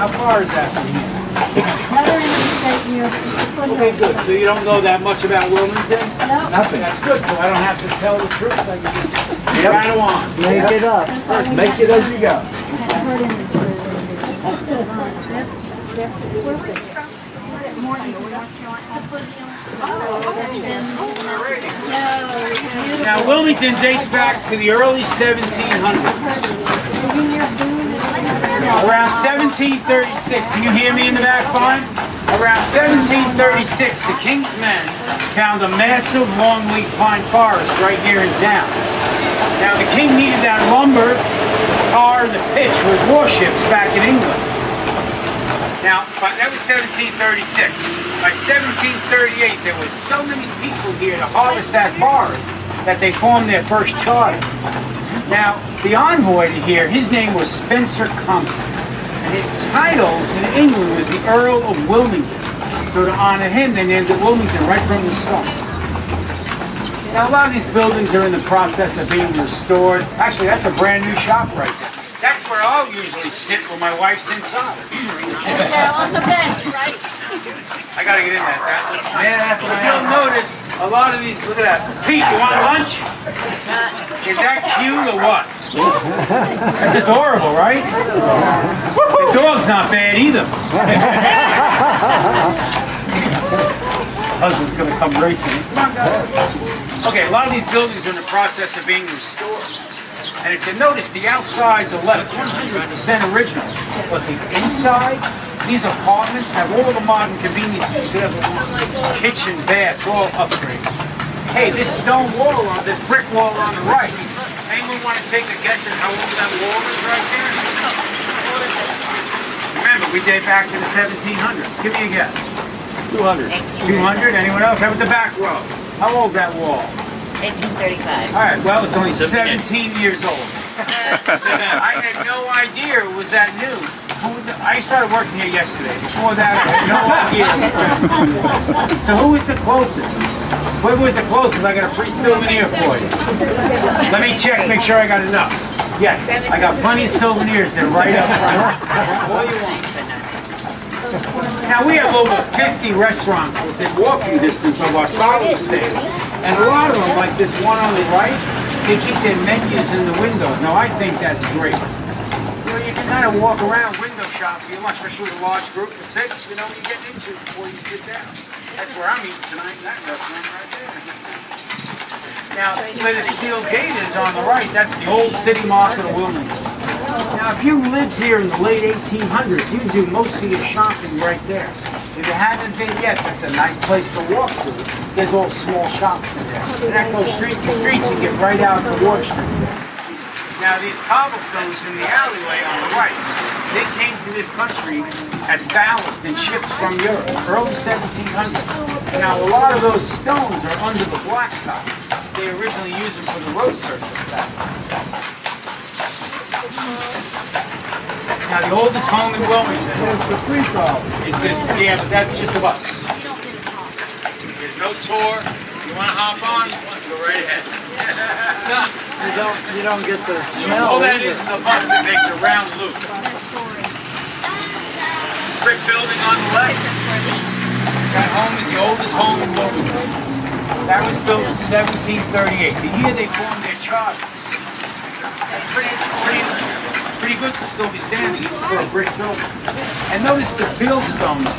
How far is that from here? Another end of the state near the foothills. Okay, good. So you don't know that much about Wilmington? No. Nothing. That's good, so I don't have to tell the truth. I can just rattle on. Make it up. Make it as you go. I heard in the church. That's where we're from. Morganton, North Carolina. The foothills. Now, Wilmington dates back to the early 1700s. Around 1736, can you hear me in the back fine? Around 1736, the king's men found a massive longleaf pine forest right here in town. Now, the king needed that lumber, tar, and the pitch for his warships back in England. Now, that was 1736. By 1738, there were so many people here to harvest that forest that they formed their first charter. Now, the envoy to here, his name was Spencer Compton, and his title in England was the Earl of Wilmington. So to honor him, they named it Wilmington right from the start. Now, a lot of these buildings are in the process of being restored. Actually, that's a brand new shop right there. That's where I'll usually sit when my wife's inside. On the bench, right? I gotta get in that. Yeah, you'll notice a lot of these, look at that. Pete, you want lunch? Is that cute or what? That's adorable, right? The dog's not bad either. Husband's gonna come racing. Okay, a lot of these buildings are in the process of being restored. And if you notice, the outsides are left 100% original, but the inside, these apartments have all the modern conveniences. You have a kitchen, bath, all upgraded. Hey, this stone wall, this brick wall on the right, anyone want to take a guess at how old that wall is right there? Remember, we date back to the 1700s. Give me a guess. 200. 200? Anyone else? How about the back row? How old that wall? 1835. All right, well, it's only 17 years old. I had no idea it was that new. I started working here yesterday. Before that, I had no idea. So who is the closest? Whoever was the closest, I got a free souvenir for you. Let me check, make sure I got enough. Yes, I got plenty of souvenirs. They're right up front. All you want. Now, we have over 50 restaurants within walking distance of our travel station. And a lot of them, like this one on the right, they keep their menus in the windows. Now, I think that's great. You know, you can kind of walk around window shopping, especially with a large group of 6, you know what you're getting into before you sit down. That's where I'm eating tonight, that restaurant right there. Now, where the steel gate is on the right, that's the old city market of Wilmington. Now, if you lived here in the late 1800s, you do most of your shopping right there. If you haven't been yet, that's a nice place to walk through. There's all small shops in there. And that goes street to street, you get right out to Water Street. Now, these cobblestones in the alleyway on the right, they came to this country as ballast in ships from Europe, early 1700s. Now, a lot of those stones are under the blacktop. They originally used them for the road surface back then. Now, the oldest home in Wilmington is this. Yeah, but that's just a bus. There's no tour. You want to hop on? Go right ahead. You don't get the smell. All that is a bus that makes a round loop. Brick building on the left. That home is the oldest home in Wilmington. That was built in 1738, the year they formed their charters. That's pretty good to still be standing for a brick building. And notice the fieldstones.